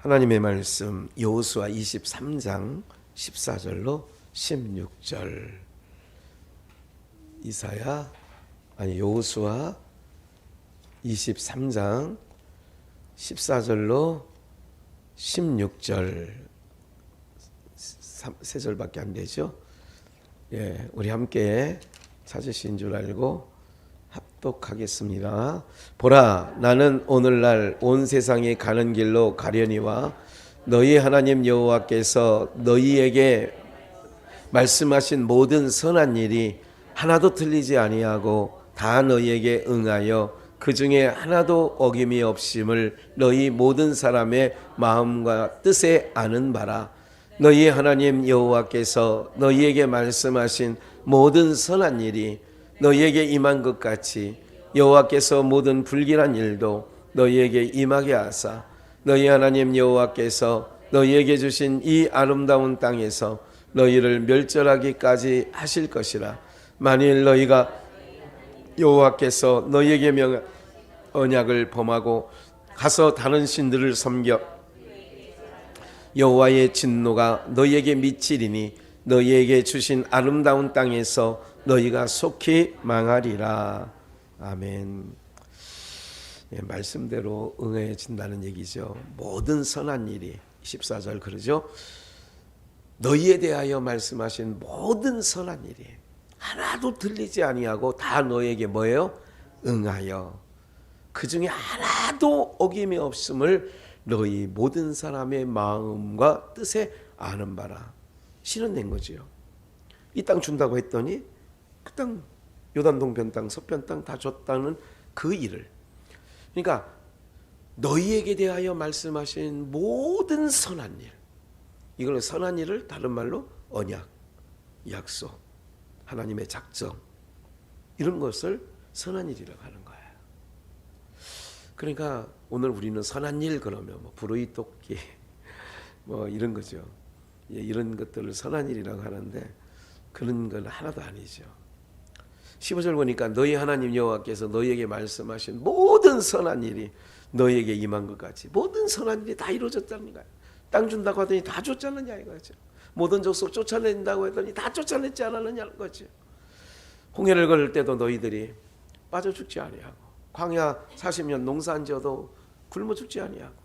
하나님의 말씀 여호수아 23장 14절로 16절. 여호수아 23장 14절로 16절. 3절밖에 안 되죠. 우리 함께 찾으신 줄 알고 합독하겠습니다. 보라, 나는 오늘날 온 세상에 가는 길로 가려니와 너희 하나님 여호와께서 너희에게 말씀하신 모든 선한 일이 하나도 틀리지 아니하고 다 너희에게 응하여 그 중에 하나도 어김이 없음을 너희 모든 사람의 마음과 뜻에 아는 바라. 너희 하나님 여호와께서 너희에게 말씀하신 모든 선한 일이 너희에게 임한 것 같이 여호와께서 모든 불길한 일도 너희에게 임하게 하사 너희 하나님 여호와께서 너희에게 주신 이 아름다운 땅에서 너희를 멸절하기까지 하실 것이라. 만일 너희가 여호와께서 너희에게 명한 언약을 범하고 가서 다른 신들을 섬겨 여호와의 진노가 너희에게 미치리니 너희에게 주신 아름다운 땅에서 너희가 속히 망하리라. 아멘. 말씀대로 응해진다는 얘기죠. 모든 선한 일이 14절 그러죠. 너희에 대하여 말씀하신 모든 선한 일이 하나도 들리지 아니하고 다 너희에게 뭐예요? 응하여 그 중에 하나도 어김이 없음을 너희 모든 사람의 마음과 뜻에 아는 바라. 실현된 거지요. 이 땅 준다고 했더니 그 땅 요단 동편 땅 서편 땅 다 줬다는 그 일을, 그러니까 너희에게 대하여 말씀하신 모든 선한 일, 이걸 선한 일을 다른 말로 언약, 약속, 하나님의 작정, 이런 것을 선한 일이라고 하는 거예요. 그러니까 오늘 우리는 선한 일 그러면 불의 돕기 이런 거죠. 이런 것들을 선한 일이라고 하는데 그런 건 하나도 아니죠. 15절 보니까 너희 하나님 여호와께서 너희에게 말씀하신 모든 선한 일이 너희에게 임한 것 같이 모든 선한 일이 다 이루어졌다는 거예요. 땅 준다고 하더니 다 쫓아내냐 이거죠. 모든 족속 쫓아낸다고 했더니 다 쫓아냈지 않았느냐는 거죠. 홍해를 걸을 때도 너희들이 빠져 죽지 아니하고 광야 40년 농사 안 지어도 굶어 죽지 아니하고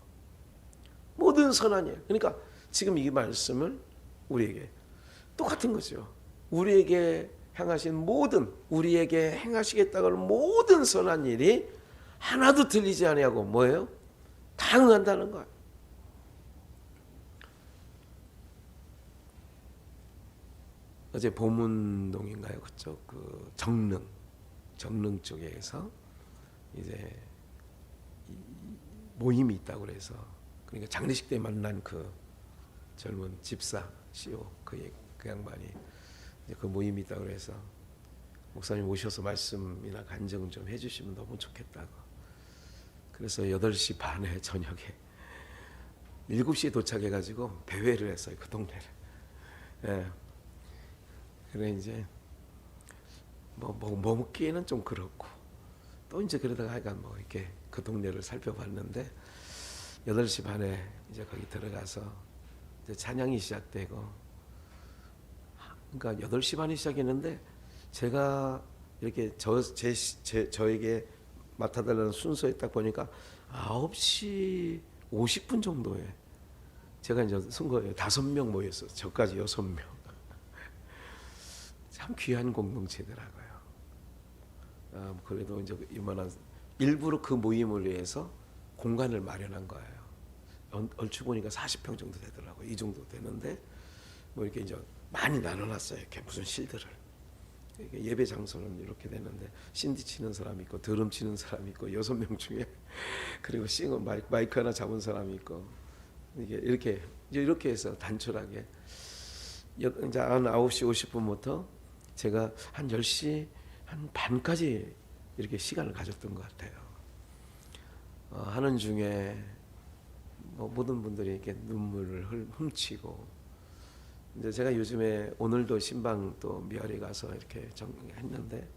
모든 선한 일. 그러니까 지금 이 말씀을 우리에게 똑같은 거죠. 우리에게 행하신 모든, 우리에게 행하시겠다고 하는 모든 선한 일이 하나도 들리지 아니하고 뭐예요? 다 응한다는 거예요. 어제 보문동인가요? 그쪽 그 정릉 쪽에서 이제 모임이 있다고 그래서, 그러니까 장례식 때 만난 그 젊은 집사 CEO 그 양반이 그 모임이 있다고 그래서 목사님 오셔서 말씀이나 간증 좀 해주시면 너무 좋겠다고. 그래서 8시 반에 저녁에 7시에 도착해가지고 배회를 했어요. 그 동네를. 그래 이제 먹기에는 좀 그렇고 또 이제 그러다가 하여간 이렇게 그 동네를 살펴봤는데 8시 반에 이제 거기 들어가서 이제 찬양이 시작되고, 그러니까 8시 반에 시작했는데 제가 이렇게 저에게 맡아달라는 순서에 딱 보니까 9시 50분 정도에 제가 이제 선거에 5명 모였어요. 저까지 6명. 참 귀한 공동체더라고요. 그래도 이제 이만한 일부러 그 모임을 위해서 공간을 마련한 거예요. 얼추 보니까 40평 정도 되더라고요. 이 정도 되는데 이렇게 이제 많이 나눠놨어요. 이렇게 무슨 실들을. 예배 장소는 이렇게 되는데 신디 치는 사람이 있고 드럼 치는 사람이 있고 6명 중에 그리고 싱어 마이크 하나 잡은 사람이 있고 이렇게 해서 단촐하게 이제 한 9시 50분부터 제가 한 10시 한 반까지 이렇게 시간을 가졌던 것 같아요. 하는 중에 모든 분들이 이렇게 눈물을 훔치고, 이제 제가 요즘에 오늘도 신방 또 미아리 가서 이렇게 정했는데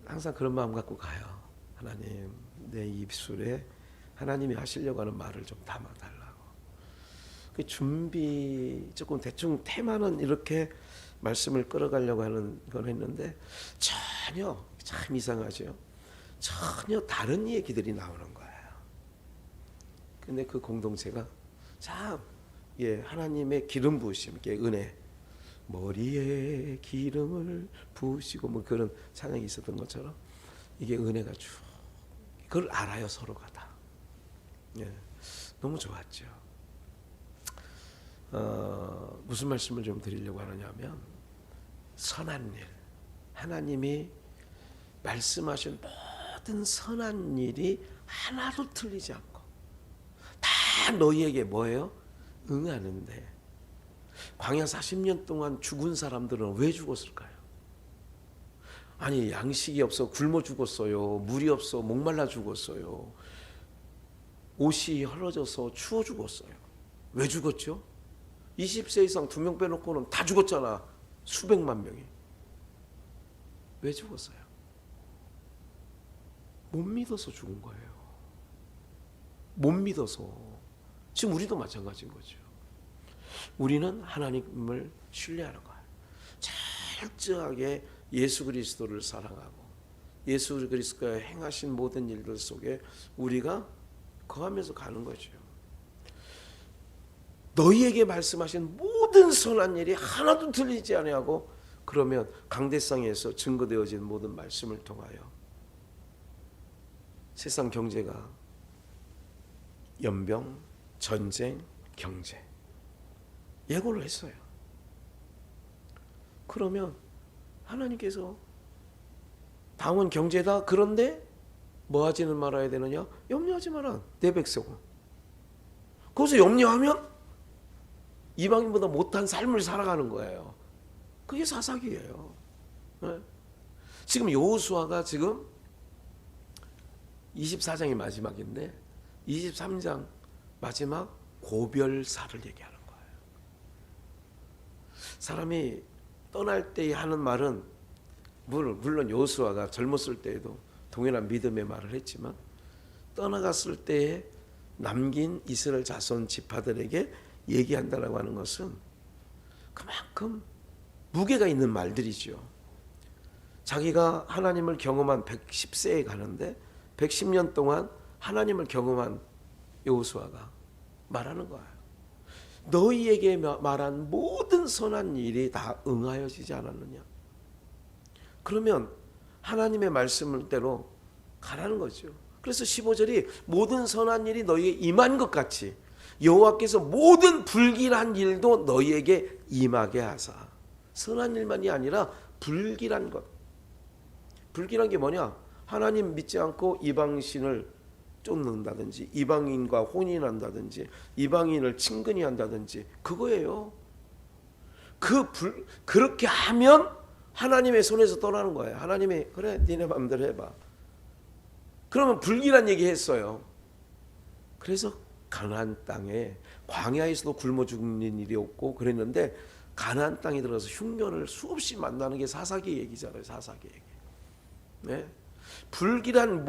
항상 그런 마음 갖고 가요. 하나님, 내 입술에 하나님이 하시려고 하는 말을 좀 담아달라고. 그 준비 조금 대충 테마는 이렇게 말씀을 끌어가려고 하는 건 했는데 전혀 참 이상하죠. 전혀 다른 얘기들이 나오는 거예요. 근데 그 공동체가 참 하나님의 기름 부으심, 은혜, 머리에 기름을 부으시고 뭐 그런 찬양이 있었던 것처럼 이게 은혜가 쭉 그걸 알아요 서로가 다. 너무 좋았죠. 무슨 말씀을 좀 드리려고 하느냐면 선한 일, 하나님이 말씀하신 모든 선한 일이 하나도 틀리지 않고 다 너희에게 뭐예요? 응하는데 광야 40년 동안 죽은 사람들은 왜 죽었을까요? 아니 양식이 없어 굶어 죽었어요. 물이 없어 목말라 죽었어요. 옷이 헐어져서 추워 죽었어요. 왜 죽었죠? 20세 이상 2명 빼놓고는 다 죽었잖아. 수백만 명이. 왜 죽었어요? 못 믿어서 죽은 거예요. 못 믿어서. 지금 우리도 마찬가지인 거죠. 우리는 하나님을 신뢰하는 거예요. 철저하게 예수 그리스도를 사랑하고 예수 그리스도가 행하신 모든 일들 속에 우리가 거하면서 가는 거죠. 너희에게 말씀하신 모든 선한 일이 하나도 틀리지 아니하고 그러면 강대상에서 증거되어진 모든 말씀을 통하여 세상 경제가 연병, 전쟁, 경제 예고를 했어요. 그러면 하나님께서 당원 경제다. 그런데 뭐 하지는 말아야 되느냐? 염려하지 마라. 내 백성은. 거기서 염려하면 이방인보다 못한 삶을 살아가는 거예요. 그게 사사기예요. 네? 지금 여호수아가 지금 24장이 마지막인데 23장 마지막 고별사를 얘기하는 거예요. 사람이 떠날 때 하는 말은 물론 여호수아가 젊었을 때에도 동일한 믿음의 말을 했지만 떠나갔을 때에 남긴 이스라엘 자손 지파들에게 얘기한다라고 하는 것은 그만큼 무게가 있는 말들이죠. 자기가 하나님을 경험한 110세에 가는데 110년 동안 하나님을 경험한 여호수아가 말하는 거예요. 너희에게 말한 모든 선한 일이 다 응하여지지 않았느냐? 그러면 하나님의 말씀대로 가라는 거죠. 그래서 15절이 모든 선한 일이 너희에게 임한 것 같이 여호와께서 모든 불길한 일도 너희에게 임하게 하사. 선한 일만이 아니라 불길한 것. 불길한 게 뭐냐? 하나님 믿지 않고 이방신을 쫓는다든지 이방인과 혼인한다든지 이방인을 친근히 한다든지 그거예요. 그렇게 하면 하나님의 손에서 떠나는 거예요. 하나님이 그래 니네 마음대로 해봐. 그러면 불길한 얘기 했어요. 그래서 가나안 땅에 광야에서도 굶어 죽는 일이 없고 그랬는데 가나안 땅에 들어가서 흉년을 수없이 만나는 게 사사기 얘기잖아요. 사사기 얘기. 네? 불길한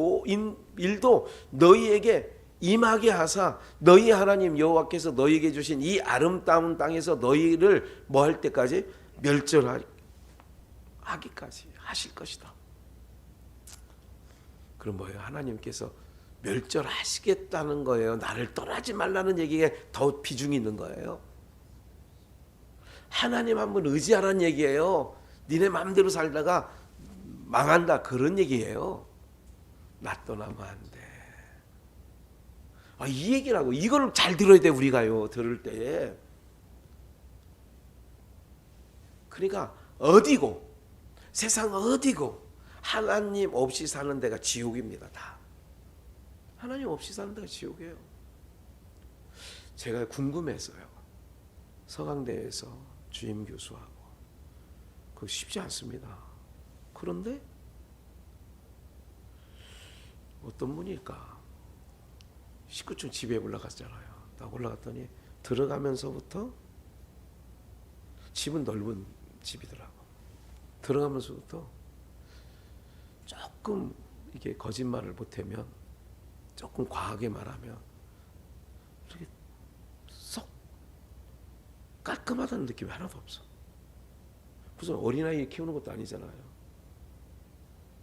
일도 너희에게 임하게 하사 너희 하나님 여호와께서 너희에게 주신 이 아름다운 땅에서 너희를 뭐 할 때까지 멸절하기까지 하실 것이다. 그럼 뭐예요? 하나님께서 멸절하시겠다는 거예요. 나를 떠나지 말라는 얘기에 더 비중이 있는 거예요. 하나님 한번 의지하라는 얘기예요. 니네 마음대로 살다가 망한다 그런 얘기예요. 나 떠나면 안 돼. 이 얘기라고. 이걸 잘 들어야 돼 우리가요. 들을 때에. 그러니까 어디고 세상 어디고 하나님 없이 사는 데가 지옥입니다. 다. 하나님 없이 사는 데가 지옥이에요. 제가 궁금해서요. 서강대에서 주임 교수하고 그거 쉽지 않습니다. 그런데 어떤 분일까? 19층 집에 올라갔잖아요. 딱 올라갔더니 들어가면서부터 집은 넓은 집이더라고. 들어가면서부터 조금 이게 거짓말을 보태면 조금 과하게 말하면 이렇게 썩 깔끔하다는 느낌이 하나도 없어. 무슨 어린아이 키우는 것도 아니잖아요.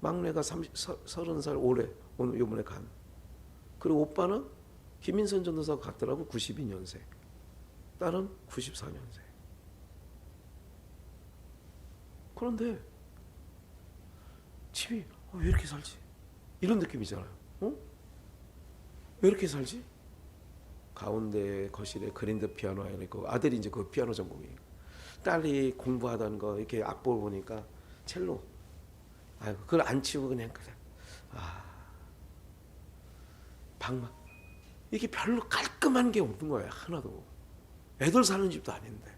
막내가 30살 올해 오늘 요번에 간. 그리고 오빠는 김민선 전도사가 갔더라고. 92년생. 딸은 94년생. 그런데 집이 왜 이렇게 살지? 이런 느낌이잖아요. 왜 이렇게 살지? 가운데 거실에 그랜드 피아노가 있고 아들이 이제 그 피아노 전공이에요. 딸이 공부하던 거 이렇게 악보를 보니까 첼로. 아이고 그걸 안 치우고 그냥 방만 이게 별로 깔끔한 게 없는 거예요. 하나도. 애들 사는 집도 아닌데.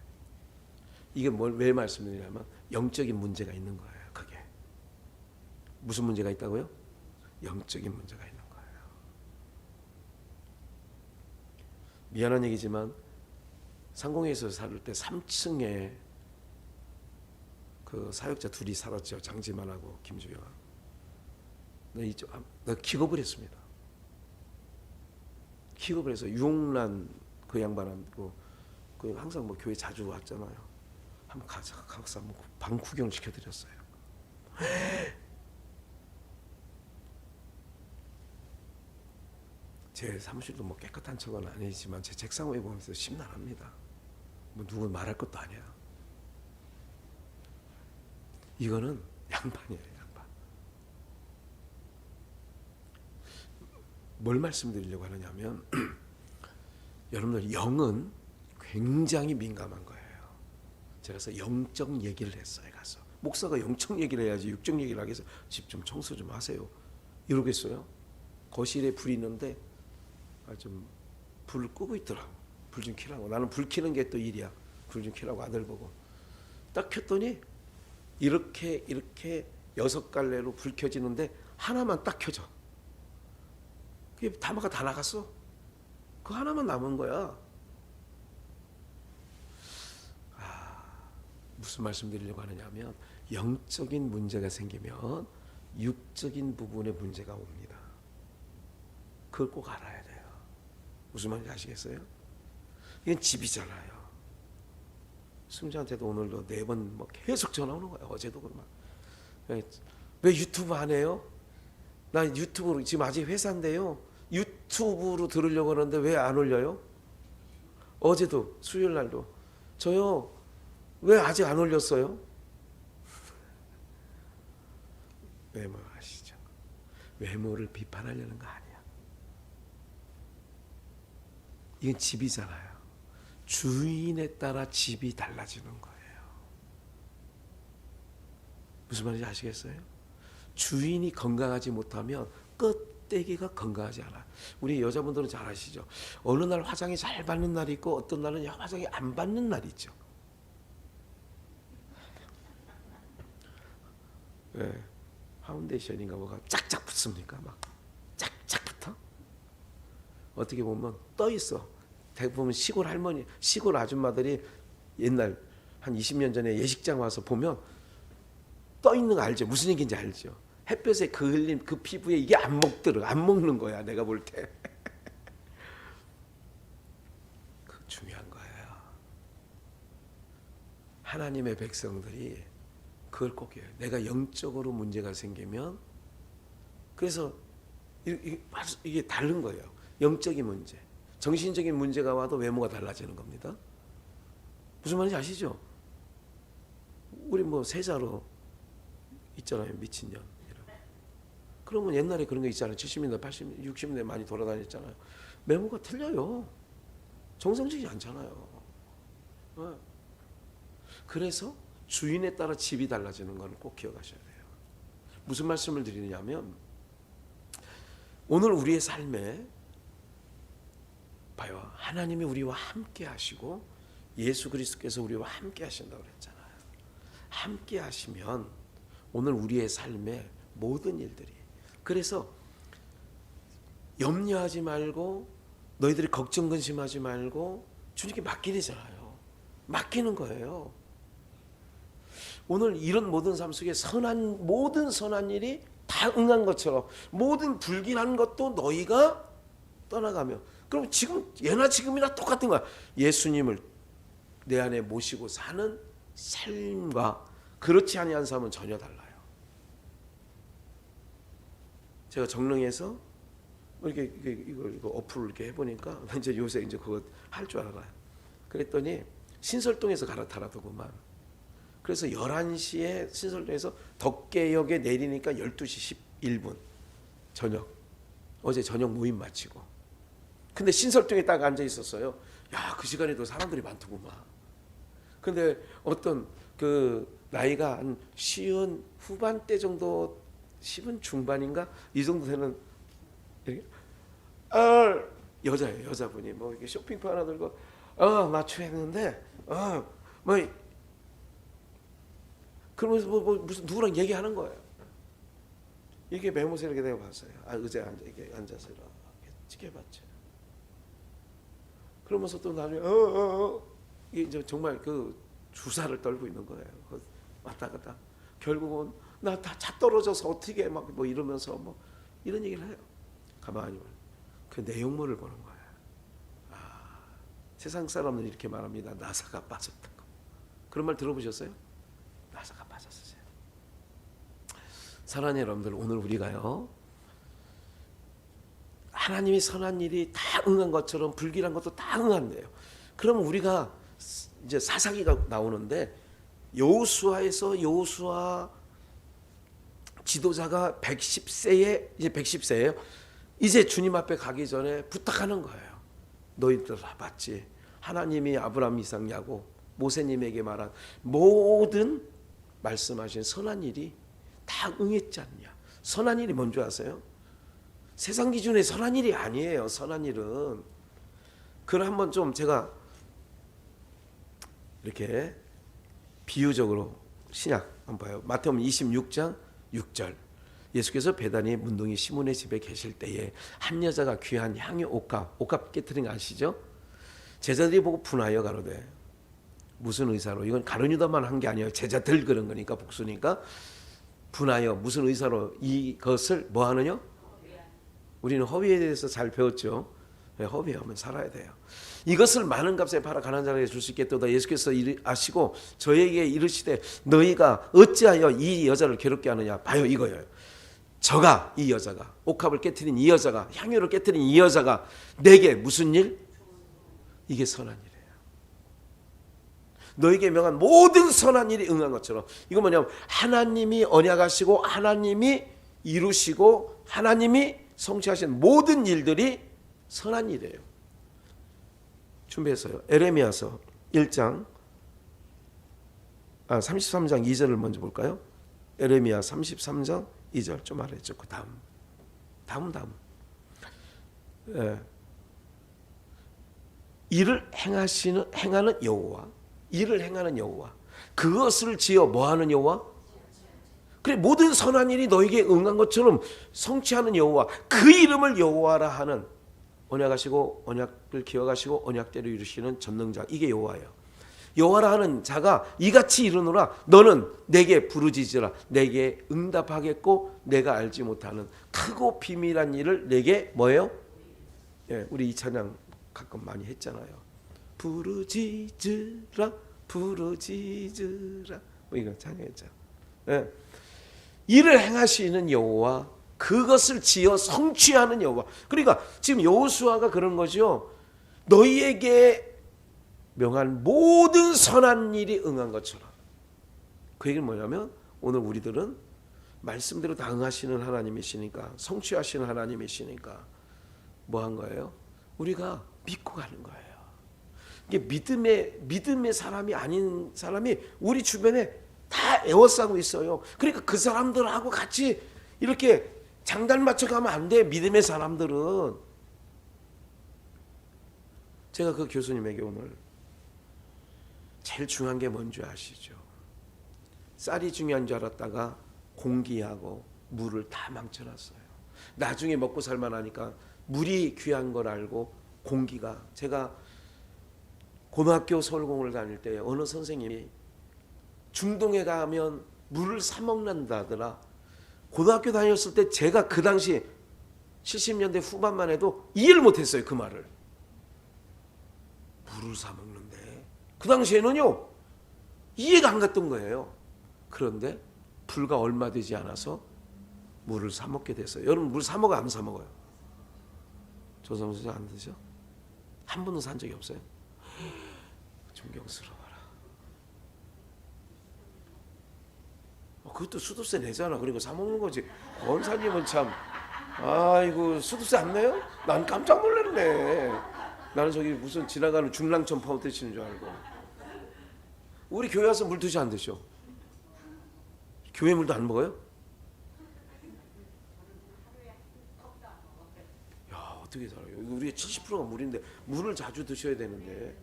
이게 왜 말씀드리냐면 영적인 문제가 있는 거예요. 그게 무슨 문제가 있다고요? 영적인 문제가 있는 거예요. 미안한 얘기지만 상공에서 살 때 3층에 그 사역자 둘이 살았죠. 장지만하고 김주영. 나 기겁을 했습니다. 기겁을 해서 유홍란 그 양반하고 그 항상 뭐 교회 자주 왔잖아요. 한번 가서 한번 방 구경을 시켜드렸어요. 제 사무실도 뭐 깨끗한 척은 아니지만 제 책상 위에 보면서 심란합니다. 뭐 누구 말할 것도 아니야. 이거는 양반이에요, 양반. 뭘 말씀드리려고 하느냐면 여러분들 영은 굉장히 민감한 거예요. 제가 그래서 영적 얘기를 했어요. 가서 목사가 영적 얘기를 해야지 육적 얘기를 하겠어요. 집 좀 청소 좀 하세요. 이러겠어요? 거실에 불이 있는데 좀 불을 끄고 있더라고. 불 좀 켜라고. 나는 불 켜는 게 또 일이야. 불 좀 켜라고 아들 보고. 딱 켰더니 이렇게 6갈래로 불 켜지는데 하나만 딱 켜져. 그게 다마가 다 나갔어. 그 하나만 남은 거야. 무슨 말씀 드리려고 하느냐면 영적인 문제가 생기면 육적인 부분에 문제가 옵니다. 그걸 꼭 알아야 돼요. 무슨 말인지 아시겠어요? 이건 집이잖아요. 승자한테도 오늘도 4번 뭐 계속 전화 오는 거예요. 어제도 그만. 왜 유튜브 안 해요? 나 유튜브로 지금 아직 회사인데요. 유튜브로 들으려고 하는데 왜 안 올려요? 어제도 수요일 날도 저요. 왜 아직 안 올렸어요? 외모 아시죠? 외모를 비판하려는 거 아니야. 이건 집이잖아요. 주인에 따라 집이 달라지는 거예요. 무슨 말인지 아시겠어요? 주인이 건강하지 못하면 껍데기가 건강하지 않아. 우리 여자분들은 잘 아시죠? 어느 날 화장이 잘 받는 날이 있고 어떤 날은 화장이 안 받는 날이 있죠. 왜? 파운데이션인가 뭐가 짝짝 붙습니까? 막 짝짝 붙어? 어떻게 보면 떠 있어. 대부분 시골 할머니, 시골 아줌마들이 옛날 한 20년 전에 예식장 와서 보면 떠 있는 거 알죠? 무슨 얘기인지 알죠? 햇볕에 그 흘림, 그 피부에 이게 안 먹는 거야. 내가 볼 때. 그 중요한 거예요. 하나님의 백성들이 그걸 꼭 해요. 내가 영적으로 문제가 생기면 그래서 이게 다른 거예요. 영적인 문제. 정신적인 문제가 와도 외모가 달라지는 겁니다. 무슨 말인지 아시죠? 우리 뭐 세자로 있잖아요. 미친년. 그러면 옛날에 그런 거 있잖아요. 70년대, 80년대, 60년대 많이 돌아다녔잖아요. 외모가 틀려요. 정상적이지 않잖아요. 그래서 주인에 따라 집이 달라지는 건 꼭 기억하셔야 돼요. 무슨 말씀을 드리냐면 오늘 우리의 삶에 봐요. 하나님이 우리와 함께 하시고 예수 그리스도께서 우리와 함께 하신다고 그랬잖아요. 함께 하시면 오늘 우리의 삶의 모든 일들이 그래서 염려하지 말고 너희들이 걱정 근심하지 말고 주님께 맡기잖아요. 맡기는 거예요. 오늘 이런 모든 삶 속에 모든 선한 일이 다 응한 것처럼 모든 불길한 것도 너희가 떠나가며. 그럼 지금 예나 지금이나 똑같은 거야. 예수님을 내 안에 모시고 사는 삶과 그렇지 아니한 삶은 전혀 달라요. 제가 정릉에서 이렇게 이거 어플을 이렇게 해보니까 이제 요새 이제 그거 할 줄 알아요. 그랬더니 신설동에서 갈아타라더구만. 그래서 11시에 신설동에서 덕계역에 내리니까 12시 11분 저녁. 어제 저녁 모임 마치고. 근데 신설동에 딱 앉아 있었어요. 야, 그 시간에도 사람들이 많더구만. 근데 어떤 그 나이가 한 50 후반대 정도, 10은 중반인가 이 정도 되는 여자예요. 여자분이 뭐 이렇게 쇼핑바 하나 들고 마취했는데 뭐 그러면서 뭐 무슨 누구랑 얘기하는 거예요. 이게 메모세 이렇게 내가 봤어요. 의자에 앉아서 이렇게 지켜봤죠. 그러면서 또 나중에 이게 이제 정말 그 주사를 떨고 있는 거예요. 왔다 갔다. 결국은 나 다 차 떨어져서 어떻게 막 뭐 이러면서 뭐 이런 얘기를 해요. 가만히 보면 그 내용물을 보는 거예요. 세상 사람은 이렇게 말합니다. 나사가 빠졌다고. 그런 말 들어보셨어요? 나사가 빠졌어요. 사랑하는 여러분들, 오늘 우리가요, 하나님이 선한 일이 다 응한 것처럼 불길한 것도 다 응한대요. 그러면 우리가 이제 사사기가 나오는데 여호수아 지도자가 110세에 이제 110세예요. 이제 주님 앞에 가기 전에 부탁하는 거예요. 너희들 봤지? 하나님이 아브라함, 이삭, 야곱, 모세님에게 말한 모든 말씀하신 선한 일이 다 응했지 않냐? 선한 일이 뭔지 아세요? 세상 기준의 선한 일이 아니에요. 선한 일은. 그걸 한번 좀 제가 이렇게 비유적으로 신약 한번 봐요. 마태복음 26장 6절. 예수께서 베다니 문둥이 시몬의 집에 계실 때에 한 여자가 귀한 향유 옥합 깨트린 거 아시죠? 제자들이 보고 분하여 가로되 무슨 의사로, 이건 가룟 유다만 한 게 아니에요. 제자들 그런 거니까 복수니까. 분하여 무슨 의사로 이것을 뭐 하느냐? 우리는 허위에 대해서 잘 배웠죠. 허위하면 살아야 돼요. 이것을 많은 값에 팔아 가난한 자에게 줄 수 있겠도다. 예수께서 아시고 저에게 이르시되 너희가 어찌하여 이 여자를 괴롭게 하느냐. 봐요, 이거예요. 이 여자가 옥합을 깨트린 이 여자가, 향유를 깨트린 이 여자가 내게 무슨 일? 이게 선한 일이에요. 너에게 명한 모든 선한 일이 응한 것처럼. 이거 뭐냐면 하나님이 언약하시고 하나님이 이루시고 하나님이 성취하신 모든 일들이 선한 일이에요. 준비했어요. 에레미야서 1장 33장 2절을 먼저 볼까요? 에레미야 33장 2절 좀 알았죠. 그 다음. 일을 행하는 여호와, 일을 행하는 여호와, 그것을 지어 뭐하는 여호와? 그래, 모든 선한 일이 너에게 응한 것처럼 성취하는 여호와, 그 이름을 여호와라 하는, 언약하시고 언약을 기억하시고 언약대로 이루시는 전능자, 이게 여호와예요. 여호와라 하는 자가 이같이 이르노라. 너는 내게 부르짖으라. 내게 응답하겠고 내가 알지 못하는 크고 비밀한 일을 내게 뭐예요? 예, 우리 이 찬양 가끔 많이 했잖아요. 부르짖으라, 부르짖으라. 뭐 이거 찬양했잖아. 예. 일을 행하시는 여호와, 그것을 지어 성취하는 여호와. 그러니까 지금 여호수아가 그런 거죠. 너희에게 명한 모든 선한 일이 응한 것처럼. 그 얘기는 뭐냐면 오늘 우리들은 말씀대로 다 응하시는 하나님이시니까, 성취하시는 하나님이시니까 뭐 한 거예요? 우리가 믿고 가는 거예요. 이게 믿음의 사람이 아닌 사람이 우리 주변에 다 에워싸고 있어요. 그러니까 그 사람들하고 같이 이렇게 장단 맞춰가면 안 돼. 믿음의 사람들은. 제가 그 교수님에게 오늘 제일 중요한 게 뭔지 아시죠? 쌀이 중요한 줄 알았다가 공기하고 물을 다 망쳐놨어요. 나중에 먹고 살만하니까 물이 귀한 걸 알고 공기가. 제가 고등학교 서울공을 다닐 때 어느 선생님이 중동에 가면 물을 사 먹는다더라. 고등학교 다녔을 때 제가 그 당시 70년대 후반만 해도 이해를 못했어요. 그 말을. 물을 사 먹는데 그 당시에는요 이해가 안 갔던 거예요. 그런데 불과 얼마 되지 않아서 물을 사 먹게 됐어요. 여러분 물 사 먹어요? 안 사 먹어요? 조성수 안 드셔? 한 번도 산 적이 없어요? 존경스러워라. 그것도 수도세 내잖아. 그리고 사 먹는 거지. 권사님은 참, 아이고 수도세 안 내요? 난 깜짝 놀랐네. 나는 저기 무슨 지나가는 중랑천 파운드 치는 줄 알고. 우리 교회 와서 물 드시 안 드셔? 교회 물도 안 먹어요? 야 어떻게 살아요? 우리 70%가 물인데 물을 자주 드셔야 되는데.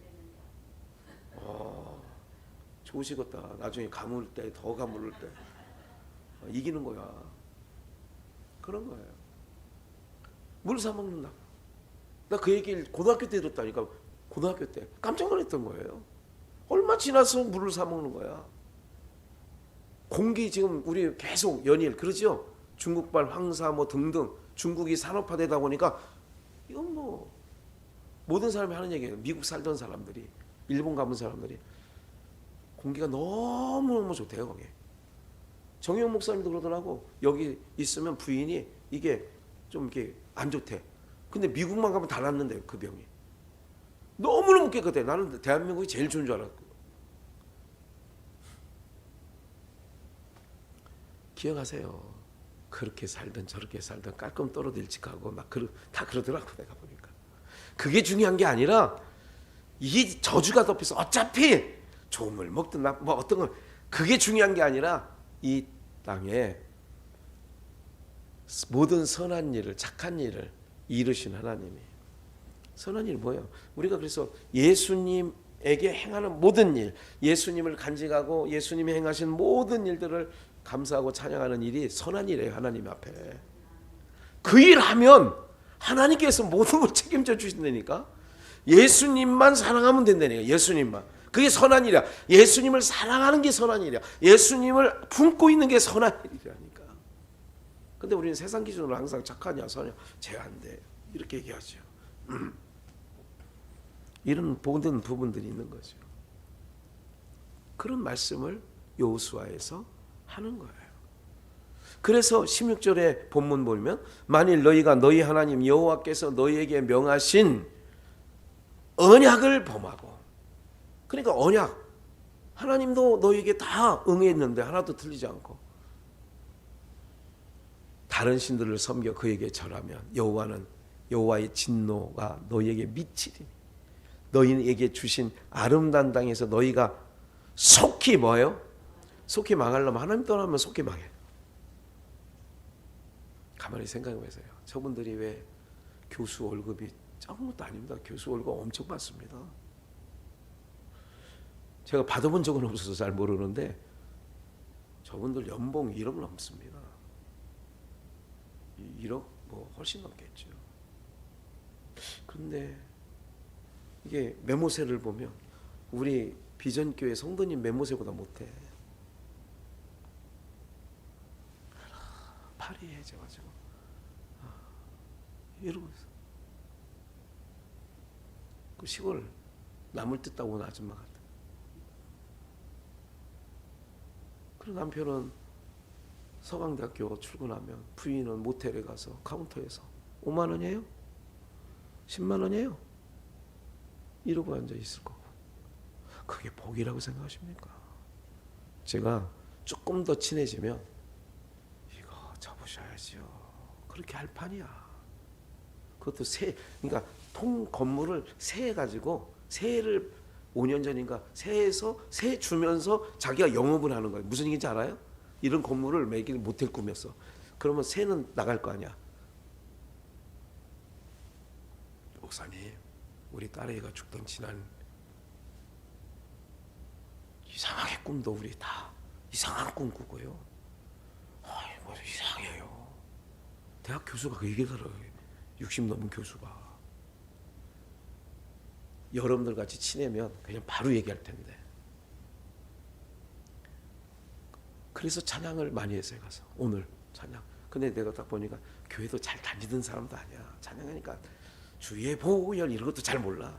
좋으시겠다. 나중에 가물 때, 더 가물을 때 이기는 거야. 그런 거예요. 물 사 먹는다. 나 그 얘기를 고등학교 때 들었다니까. 고등학교 때 깜짝 놀랐던 거예요. 얼마 지나서 물을 사 먹는 거야. 공기 지금 우리 계속 연일 그러죠. 중국발 황사 뭐 등등 중국이 산업화되다 보니까 이건 뭐 모든 사람이 하는 얘기예요. 미국 살던 사람들이, 일본 가본 사람들이 공기가 너무너무 좋대요. 거기. 정영 목사님도 그러더라고. 여기 있으면 부인이 이게 좀 이렇게 안 좋대. 근데 미국만 가면 다 낫는데 그 병이. 너무너무 깨끗해. 나는 대한민국이 제일 좋은 줄 알았고. 기억하세요. 그렇게 살든 저렇게 살든 깔끔 떨어질직하고 막 다 그러더라고. 내가 보니까. 그게 중요한 게 아니라 이 저주가 덮여서 어차피 좋은 물 먹든 뭐 어떤 건 그게 중요한 게 아니라 이 땅에 모든 선한 일을 착한 일을 이루신 하나님이. 선한 일이 뭐예요? 우리가 그래서 예수님에게 행하는 모든 일, 예수님을 간직하고 예수님이 행하신 모든 일들을 감사하고 찬양하는 일이 선한 일이에요. 하나님 앞에. 그 일하면 하나님께서 모든 걸 책임져 주신다니까. 예수님만 사랑하면 된다니까. 예수님만. 그게 선한 일이야. 예수님을 사랑하는 게 선한 일이야. 예수님을 품고 있는 게 선한 일이라니까. 근데 우리는 세상 기준으로 항상 착하냐 선냐 쟤 안 돼. 이렇게 얘기하죠. 이런 모든 부분들이 있는 거죠. 그런 말씀을 여호수아에서 하는 거예요. 그래서 16절에 본문 보면 만일 너희가 너희 하나님 여호와께서 너희에게 명하신 언약을 범하고, 그러니까 언약 하나님도 너희에게 다 응했는데 하나도 틀리지 않고 다른 신들을 섬겨 그에게 절하면 여호와의 진노가 너희에게 미치리. 너희에게 주신 아름다운 땅에서 너희가 속히 뭐예요? 속히 망하려면 하나님 떠나면 속히 망해. 가만히 생각해 보세요. 저분들이 왜 교수 월급이 작은 것도 아닙니다. 교수 월급 엄청 받습니다. 제가 받아본 적은 없어서 잘 모르는데 저분들 연봉 1억 넘습니다. 1억 뭐 훨씬 넘겠죠. 그런데 이게 메모세를 보면 우리 비전교회 성도님 메모세보다 못해. 파리해져가지고 이러고 있어. 그 시골 나물 뜯다고 온 아줌마 같아. 그리고 남편은 서강대학교 출근하면 부인은 모텔에 가서 카운터에서 5만 원이에요? 10만 원이에요? 이러고 앉아 있을 거고. 그게 복이라고 생각하십니까? 제가 조금 더 친해지면 이거 접으셔야죠. 그렇게 할 판이야. 그것도 그러니까 건물을 세해가지고 세를 5년 전인가 세해서 세 주면서 자기가 영업을 하는 거예요. 무슨 얘기인지 알아요? 이런 건물을 매길 모텔 꾸몄어. 그러면 세는 나갈 거 아니야. 목사님, 우리 딸애가 죽던 지난 이상하게 꿈도 우리 다 이상한 꿈 꾸고요. 뭐 이상해요. 대학 교수가 그 얘기더라고요. 60 넘은 교수가. 여러분들 같이 친하면 그냥 바로 얘기할 텐데. 그래서 찬양을 많이 했어요. 가서 오늘 찬양. 근데 내가 딱 보니까 교회도 잘 다니던 사람도 아니야. 찬양하니까 주의 보혈 이런 것도 잘 몰라.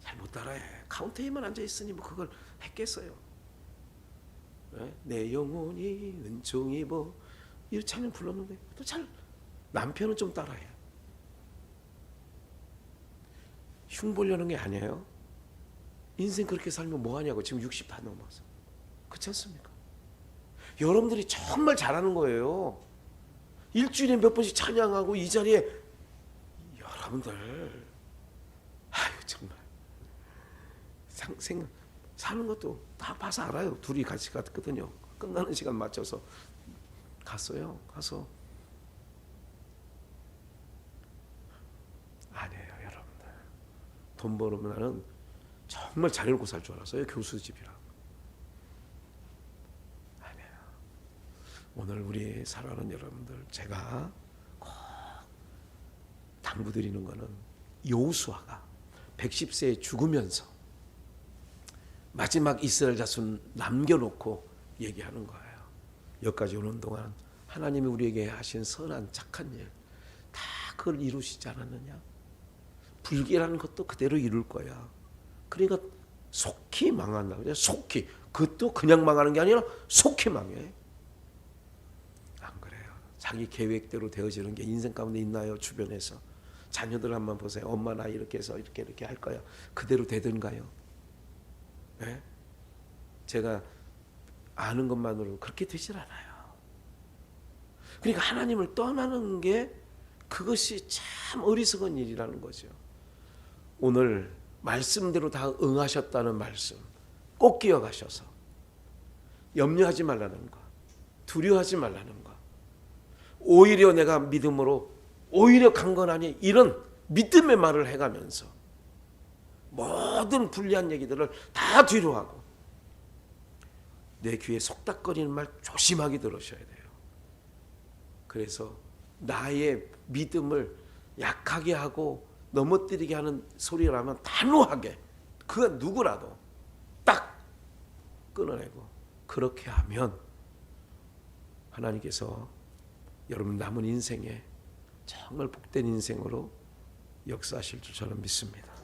잘 못 따라해. 카운터에만 앉아 있으니 뭐 그걸 했겠어요. 내 영혼이 은총이 뭐 이 찬양 불렀는데 또 잘 남편은 좀 따라해. 흉 보려는 게 아니에요. 인생 그렇게 살면 뭐 하냐고. 지금 60 다 넘어서. 그렇지 않습니까? 여러분들이 정말 잘하는 거예요. 일주일에 몇 번씩 찬양하고 이 자리에 여러분들 아유 정말 생각 사는 것도 다 봐서 알아요. 둘이 같이 갔거든요. 끝나는 시간 맞춰서 갔어요. 가서 아니에요, 여러분들. 돈 벌으면 나는 정말 잘 읽고 살 줄 알았어요. 교수 집이라. 아니에요. 오늘 우리 사랑하는 여러분들, 제가 꼭 당부드리는 거는 여호수아가 110세에 죽으면서 마지막 이스라엘 자손 남겨놓고 얘기하는 거예요. 여기까지 오는 동안 하나님이 우리에게 하신 선한 착한 일 다 그걸 이루시지 않았느냐? 불길한 것도 그대로 이룰 거야. 그러니까 속히 망한다. 속히. 그것도 그냥 망하는 게 아니라 속히 망해. 안 그래요. 자기 계획대로 되어지는 게 인생 가운데 있나요? 주변에서. 자녀들 한번 보세요. 엄마 나 이렇게 해서 이렇게 할 거야. 그대로 되든가요? 네? 제가 아는 것만으로 그렇게 되질 않아요. 그러니까 하나님을 떠나는 게 그것이 참 어리석은 일이라는 거죠. 오늘 말씀대로 다 응하셨다는 말씀 꼭 기억하셔서 염려하지 말라는 거, 두려워하지 말라는 거, 오히려 내가 믿음으로 오히려 강건하니 이런 믿음의 말을 해가면서 모든 불리한 얘기들을 다 뒤로하고 내 귀에 속닥거리는 말 조심하게 들으셔야 돼요. 그래서 나의 믿음을 약하게 하고 넘어뜨리게 하는 소리라면 단호하게 그가 누구라도 딱 끊어내고 그렇게 하면 하나님께서 여러분 남은 인생에 정말 복된 인생으로 역사하실 줄 저는 믿습니다.